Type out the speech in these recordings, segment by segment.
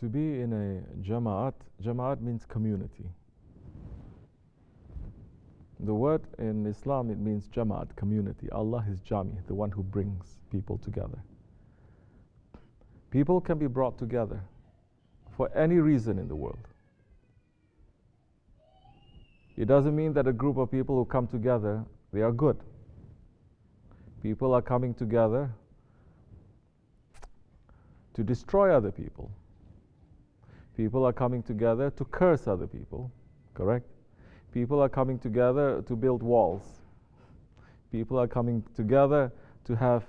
To be in a jama'at means community. The word in Islam, it means jama'at, community. Allah is Jami, the one who brings people together. People can be brought together for any reason in the world. It doesn't mean that a group of people who come together, they are good. People are coming together to destroy other people. People are coming together to curse other people, correct? People are coming together to build walls. People are coming together to have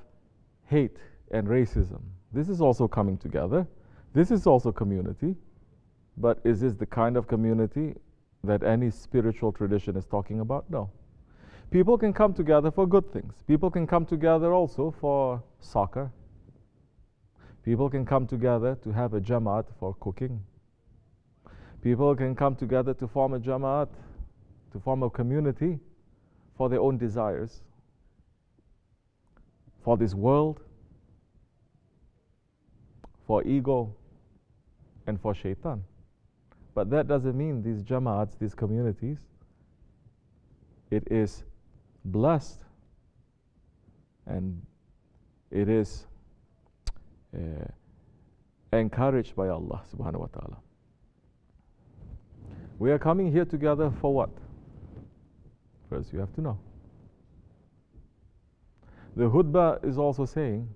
hate and racism. This is also coming together. This is also community. But is this the kind of community that any spiritual tradition is talking about? No. People can come together for good things. People can come together also for soccer. People can come together to have a jama'at for cooking. People can come together to form a jama'at, to form a community for their own desires, for this world, for ego, and for shaitan. But that doesn't mean these jama'ats, these communities, it is blessed and it is encouraged by Allah subhanahu wa ta'ala. We are coming here together for what? First, you have to know. The khutbah is also saying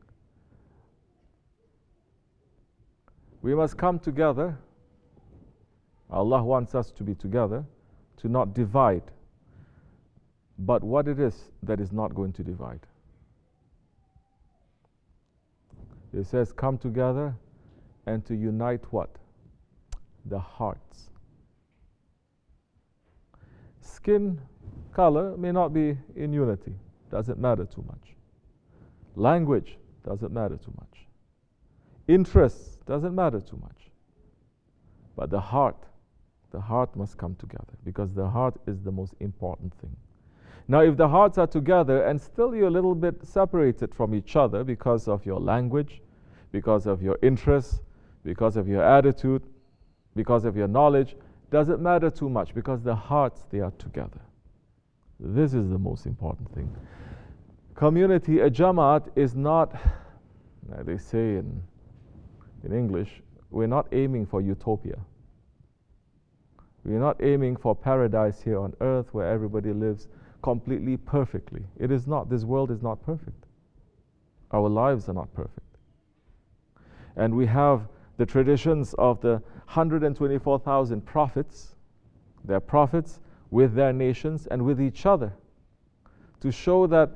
we must come together. Allah wants us to be together, to not divide. But what it is that is not going to divide? It says, come together and to unite what? The hearts. Skin color may not be in unity, doesn't matter too much. Language doesn't matter too much. Interests doesn't matter too much. But the heart must come together, because the heart is the most important thing. Now, if the hearts are together and still you're a little bit separated from each other because of your language, because of your interests, because of your attitude, because of your knowledge, doesn't matter too much, because the hearts, they are together. This is the most important thing. Community, a jama'at, is not, they say in English, we're not aiming for utopia. We're not aiming for paradise here on earth where everybody lives completely perfectly. It is not. This world is not perfect. Our lives are not perfect. And we have the traditions of the 124,000 prophets, their prophets with their nations and with each other, to show that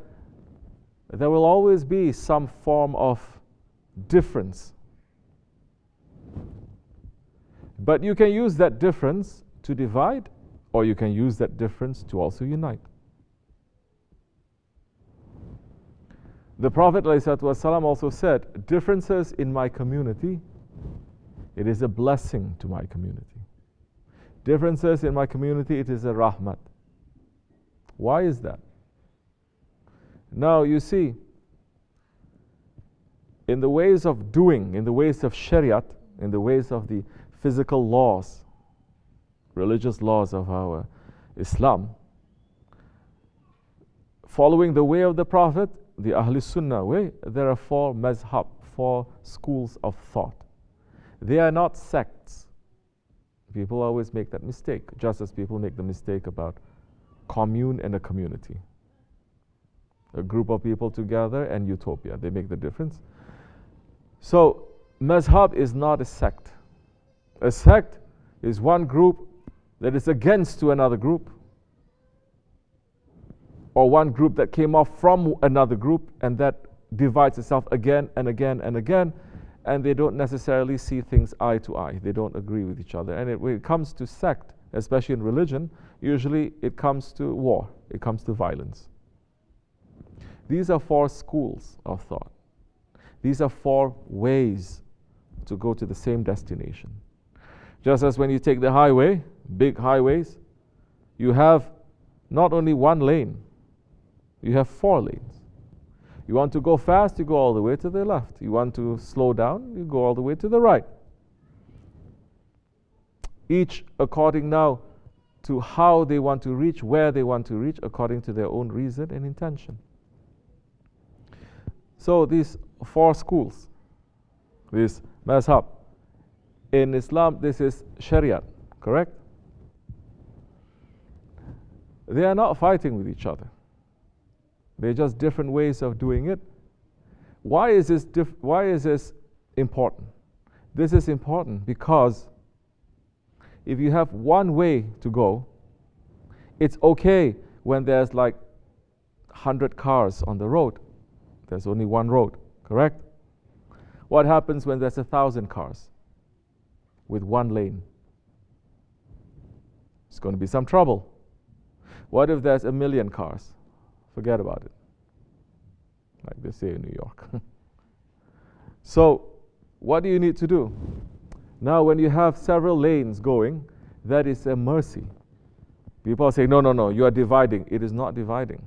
there will always be some form of difference. But you can use that difference to divide, or you can use that difference to also unite. The Prophet ﷺ also said, differences in my community, it is a blessing to my community. Differences in my community, it is a rahmat. Why is that? Now you see, in the ways of doing, in the ways of shariat, in the ways of the physical laws, religious laws of our Islam, following the way of the Prophet, the Ahl Sunnah way, there are 4 mazhab, 4 schools of thought. They are not sects. People always make that mistake, just as people make the mistake about commune and a community. A group of people together and utopia, they make the difference. So, mazhab is not a sect. A sect is one group that is against to another group, or one group that came off from another group and that divides itself again and again and again, and they don't necessarily see things eye to eye. They don't agree with each other. And when it comes to sect, especially in religion, usually it comes to war, it comes to violence. These are 4 schools of thought. These are 4 ways to go to the same destination. Just as when you take the highway, big highways, you have not only 1 lane, you have 4 lanes. You want to go fast, you go all the way to the left. You want to slow down, you go all the way to the right. each according now to how they want to reach, where they want to reach, according to their own reason and intention. So these 4 schools, this mazhab, in Islam this is Sharia, correct? They are not fighting with each other. They're just different ways of doing it. Why is this important? This is important because if you have one way to go, it's okay when there's like 100 cars on the road. There's only one road, correct? What happens when there's 1,000 cars with one lane? It's going to be some trouble. What if there's 1 million cars? Forget about it, like they say in New York. So what do you need to do? Now when you have several lanes going, that is a mercy. People say, no, you are dividing. It is not dividing.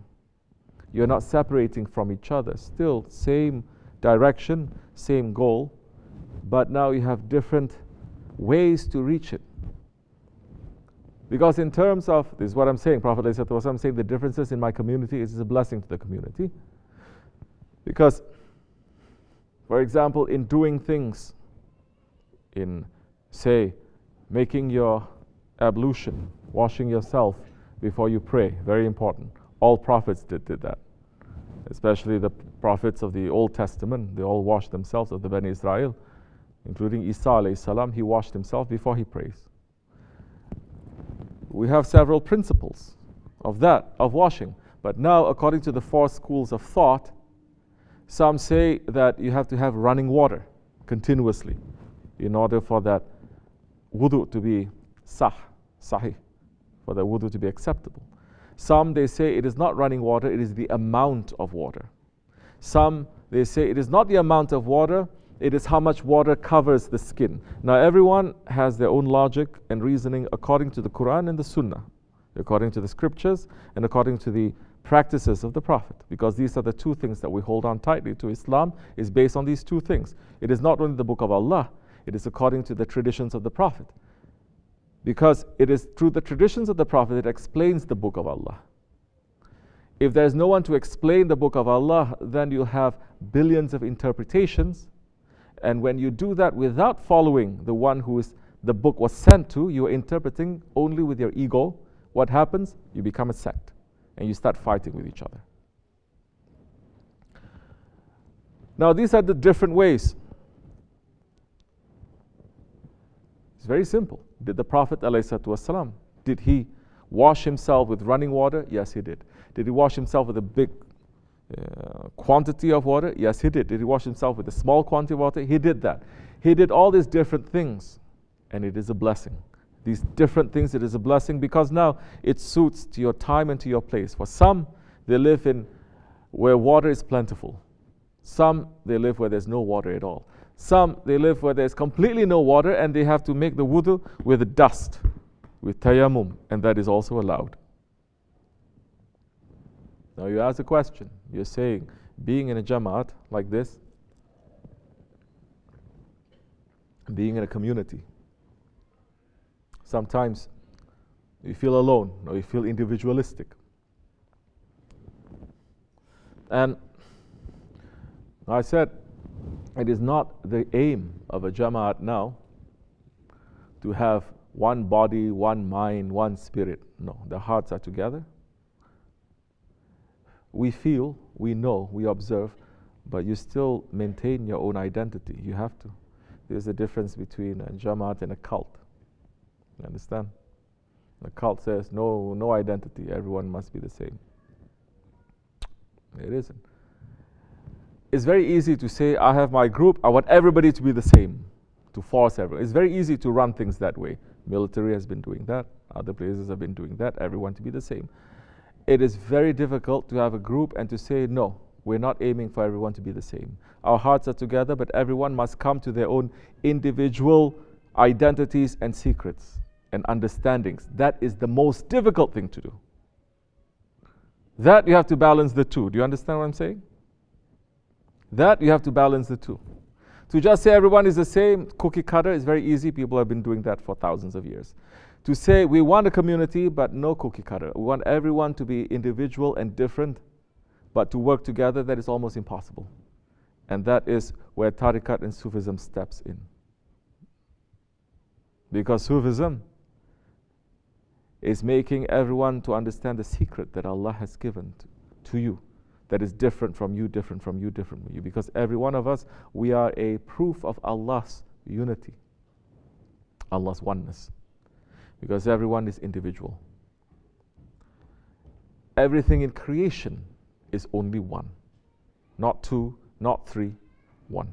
You're not separating from each other. Still same direction, same goal, but now you have different ways to reach it. Because in terms of, this is what I'm saying, Prophet ﷺ saying the differences in my community is a blessing to the community. Because, for example, in doing things, in, say, making your ablution, washing yourself before you pray, very important. All prophets did that. Especially the prophets of the Old Testament, they all washed themselves, of the Bani Israel, including Isa alayhi salam, he washed himself before he prays. We have several principles of that, of washing. But now, according to the 4 schools of thought, some say that you have to have running water continuously in order for that wudu to be sahih, for the wudu to be acceptable. Some, they say it is not running water, it is the amount of water. Some, they say it is not the amount of water, it is how much water covers the skin. Now everyone has their own logic and reasoning according to the Quran and the Sunnah, according to the scriptures and according to the practices of the Prophet, because these are the 2 things that we hold on tightly to. Islam is based on these 2 things. It is not only the book of Allah, it is according to the traditions of the Prophet. Because it is through the traditions of the Prophet that explains the book of Allah. If there's no one to explain the book of Allah, then you'll have billions of interpretations. And when you do that without following the one who is the book was sent to, you're interpreting only with your ego. What happens? You become a sect and you start fighting with each other. Now these are the different ways. It's very simple. Did the Prophet ﷺ, did he wash himself with running water? Yes, he did. Did he wash himself with a big quantity of water? Yes, he did. Did he wash himself with a small quantity of water? He did that. He did all these different things, and it is a blessing. These different things, it is a blessing because now it suits to your time and to your place. For some, they live in where water is plentiful. Some, they live where there's no water at all. Some, they live where there's completely no water and they have to make the wudu with dust, with tayammum, and that is also allowed. Now you ask a question. You're saying, being in a Jamaat like this, being in a community, sometimes you feel alone or you feel individualistic. And I said, it is not the aim of a Jamaat now to have one body, one mind, one spirit. No, the hearts are together. We feel, we know, we observe, but you still maintain your own identity. You have to. There's a difference between a Jamaat and a cult. You understand? The cult says no identity, everyone must be the same. It isn't. It's very easy to say, I have my group, I want everybody to be the same, to force everyone. It's very easy to run things that way. Military has been doing that, other places have been doing that, everyone to be the same. It is very difficult to have a group and to say, no, we're not aiming for everyone to be the same. Our hearts are together, but everyone must come to their own individual identities and secrets and understandings. That is the most difficult thing to do. That you have to balance the 2. Do you understand what I'm saying? That you have to balance the 2. To just say everyone is the same, cookie cutter, is very easy. People have been doing that for thousands of years. To say we want a community, but no cookie cutter. We want everyone to be individual and different, but to work together, that is almost impossible. And that is where Tariqat and Sufism steps in. Because Sufism is making everyone to understand the secret that Allah has given to you, that is different from you, different from you, different from you. Because every one of us, we are a proof of Allah's unity, Allah's oneness. Because everyone is individual. Everything in creation is only one. Not two, not three, one.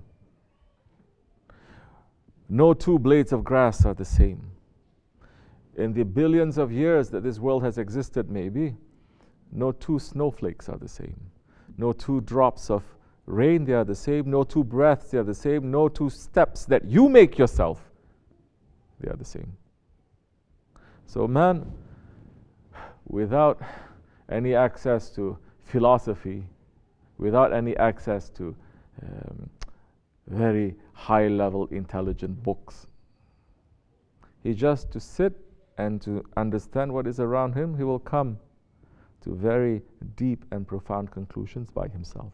No two blades of grass are the same. In the billions of years that this world has existed, maybe, no two snowflakes are the same. No two drops of rain, they are the same. No two breaths, they are the same. No two steps that you make yourself, they are the same. So man, without any access to philosophy, without any access to very high-level intelligent books, he just to sit and to understand what is around him, he will come to very deep and profound conclusions by himself.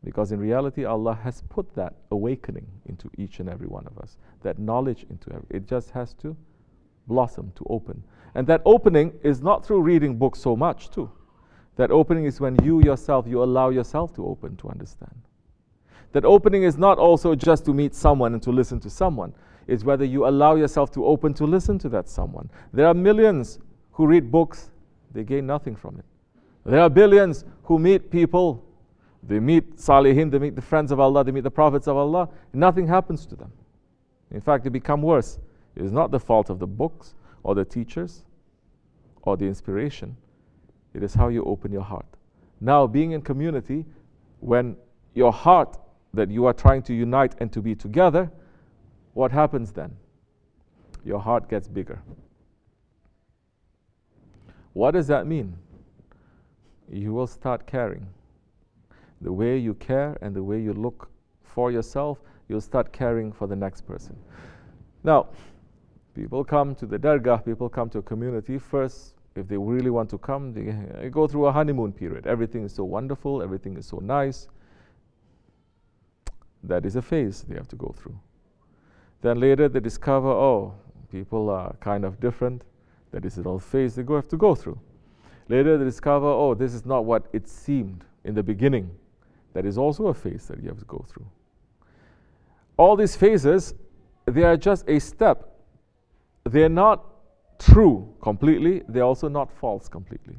Because in reality, Allah has put that awakening into each and every one of us, that knowledge into it just has to blossom, to open. And that opening is not through reading books so much too. That opening is when you yourself, you allow yourself to open, to understand. That opening is not also just to meet someone and to listen to someone. It's whether you allow yourself to open to listen to that someone. There are millions who read books, they gain nothing from it. There are billions who meet people, they meet Salihin, they meet the friends of Allah, they meet the prophets of Allah, nothing happens to them. In fact, they become worse. It is not the fault of the books or the teachers or the inspiration. It is how you open your heart. Now, being in community, when your heart that you are trying to unite and to be together, what happens then? Your heart gets bigger. What does that mean? You will start caring. The way you care and the way you look for yourself, you'll start caring for the next person. Now, people come to the dargah, people come to a community. First, if they really want to come, they go through a honeymoon period. Everything is so wonderful, everything is so nice. That is a phase they have to go through. Then later they discover, oh, people are kind of different. That is a phase they have to go through. Later they discover, oh, this is not what it seemed in the beginning. That is also a phase that you have to go through. All these phases, they are just a step. They're not true completely, they're also not false completely.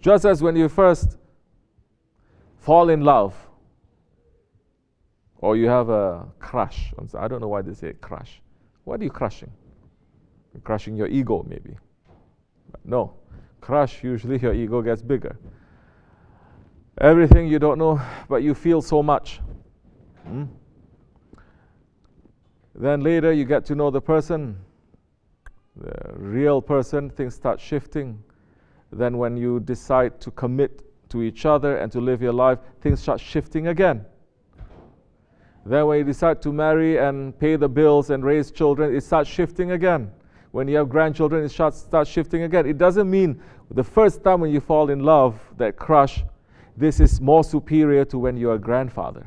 Just as when you first fall in love, or you have a crush. I don't know why they say crush. What are you crushing? You're crushing your ego, maybe. But no. Crush, usually your ego gets bigger. Everything you don't know, but you feel so much. Then later you get to know the person, the real person, things start shifting. Then when you decide to commit to each other and to live your life, things start shifting again. Then when you decide to marry and pay the bills and raise children, it starts shifting again. When you have grandchildren, it starts shifting again. It doesn't mean the first time when you fall in love, that crush, this is more superior to when you're a grandfather.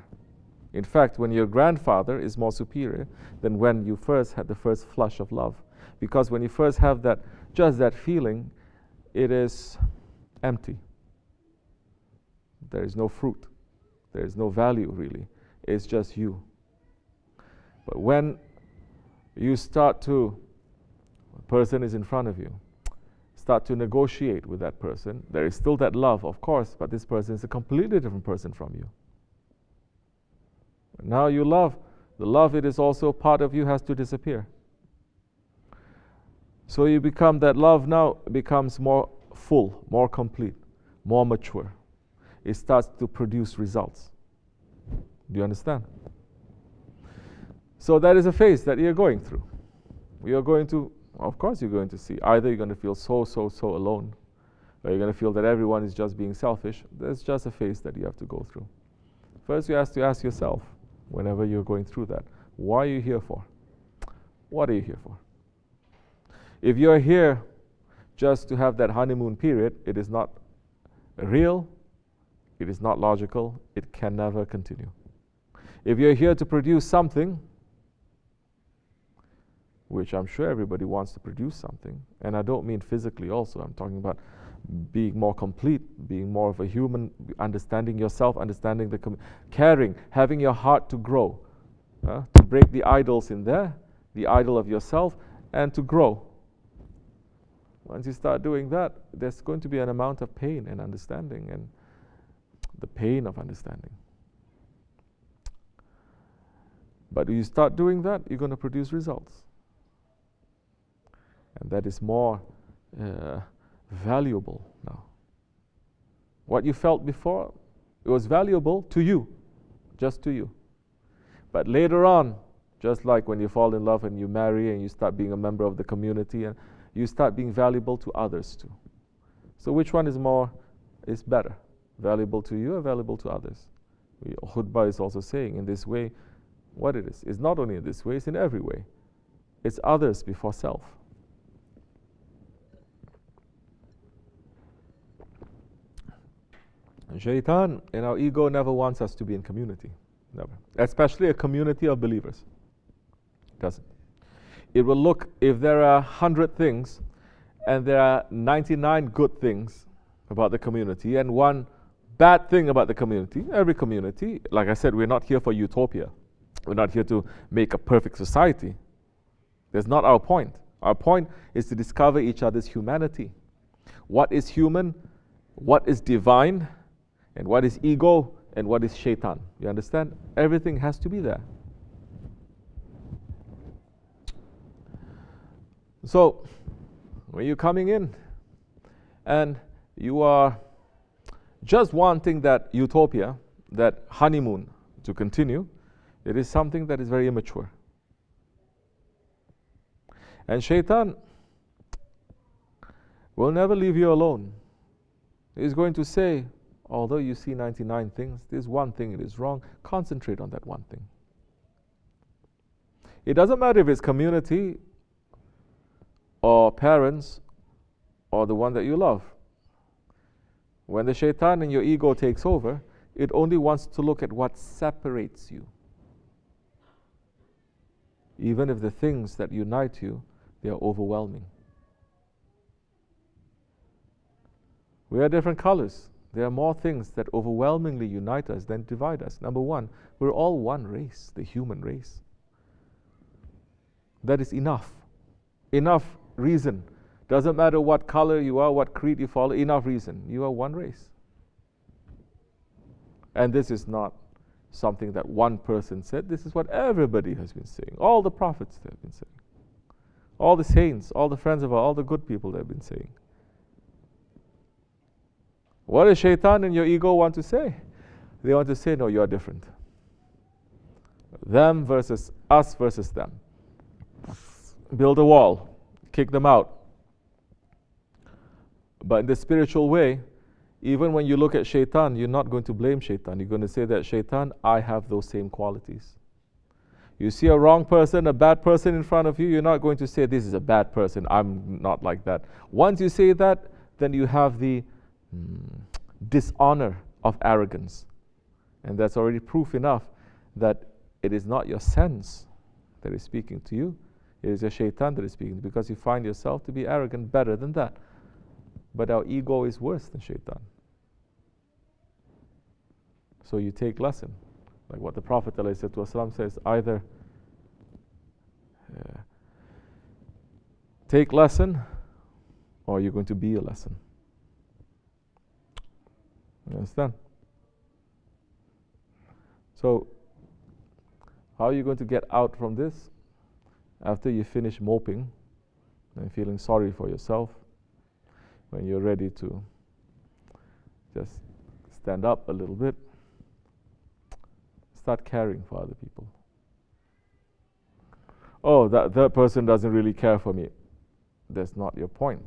In fact, when you're a grandfather is more superior than when you first had the first flush of love. Because when you first have that, just that feeling, it is empty. There is no fruit. There is no value really. It's just you. But when you start to, a person is in front of you, start to negotiate with that person, there is still that love, of course, but this person is a completely different person from you. Now you love. The love, it is also part of you has to disappear. So you become, that love now becomes more full, more complete, more mature. It starts to produce results. Do you understand? So that is a phase that you're going through. You're going to, of course you're going to see, either you're going to feel so alone, or you're going to feel that everyone is just being selfish. That's just a phase that you have to go through. First, you have to ask yourself, whenever you're going through that, what are you here for? What are you here for? If you're here just to have that honeymoon period, it is not real, it is not logical, it can never continue. If you're here to produce something, which I'm sure everybody wants to produce something, and I don't mean physically also, I'm talking about being more complete, being more of a human, understanding yourself, understanding the caring, having your heart to grow, to break the idols in there, the idol of yourself, and to grow. Once you start doing that, there's going to be an amount of pain and understanding, and the pain of understanding. But when you start doing that, you're going to produce results. And that is more valuable now. What you felt before, it was valuable to you, just to you. But later on, just like when you fall in love and you marry and you start being a member of the community, and you start being valuable to others too. So which one is better? Valuable to you or valuable to others? Khutbah is also saying in this way, what it is. It's not only in this way, it's in every way. It's others before self. And Shaitan and our ego never wants us to be in community. Never. Especially a community of believers. It doesn't. It will look, if there are 100 things and there are 99 good things about the community and one bad thing about the community, every community, like I said, we're not here for utopia. We're not here to make a perfect society. That's not our point. Our point is to discover each other's humanity. What is human, what is divine, and what is ego, and what is shaitan. You understand? Everything has to be there. So, when you're coming in and you are just wanting that utopia, that honeymoon to continue, it is something that is very immature. And shaitan will never leave you alone. He's going to say, although you see 99 things, there's one thing that is wrong, concentrate on that one thing. It doesn't matter if it's community or parents or the one that you love. When the shaitan and your ego takes over, it only wants to look at what separates you. Even if the things that unite you, they are overwhelming. We are different colors. There are more things that overwhelmingly unite us than divide us. Number one, we're all one race, the human race. That is enough. Enough reason. Doesn't matter what color you are, what creed you follow, enough reason. You are one race. And this is not something that one person said. This is what everybody has been saying. All the prophets have been saying. All the saints, all the friends of Allah, all the good people have been saying. What does shaitan and your ego want to say? They want to say, no, you are different. Them versus us versus them. Build a wall. Kick them out. But in the spiritual way, even when you look at shaitan, you're not going to blame shaitan. You're going to say that shaitan, I have those same qualities. You see a wrong person, a bad person in front of you, you're not going to say, this is a bad person, I'm not like that. Once you say that, then you have the dishonor of arrogance. And that's already proof enough that it is not your sense that is speaking to you. It is your shaitan that is speaking, because you find yourself to be arrogant better than that. But our ego is worse than shaitan. So you take lesson. Like what the Prophet ﷺ says, either take lesson or you're going to be a lesson. You understand? So, how are you going to get out from this? After you finish moping and feeling sorry for yourself, when you're ready to just stand up a little bit, start caring for other people. Oh, that person doesn't really care for me. That's not your point,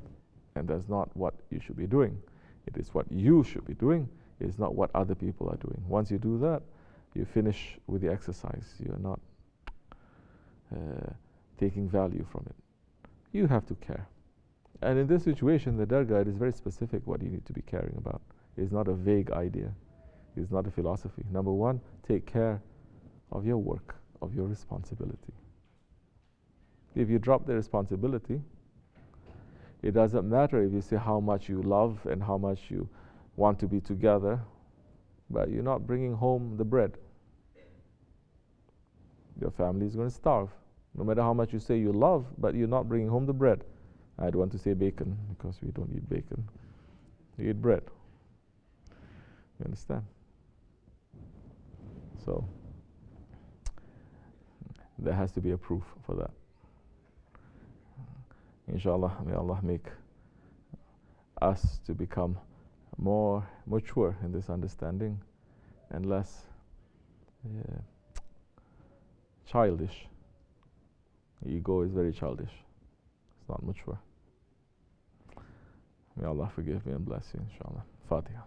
and that's not what you should be doing. It is what you should be doing. It is not what other people are doing. Once you do that, you finish with the exercise. You're not taking value from it. You have to care. And in this situation, the Dar Guide is very specific what you need to be caring about. It's not a vague idea. It's not a philosophy. Number one, take care of your work, of your responsibility. If you drop the responsibility, it doesn't matter if you say how much you love and how much you want to be together, but you're not bringing home the bread. Your family is going to starve. No matter how much you say you love, but you're not bringing home the bread. I don't want to say bacon because we don't eat bacon. We eat bread. You understand? So there has to be a proof for that. Inshallah, may Allah make us to become more mature in this understanding and less childish. Ego is very childish. It's not mature. May Allah forgive me and bless you, inshallah. Fatiha.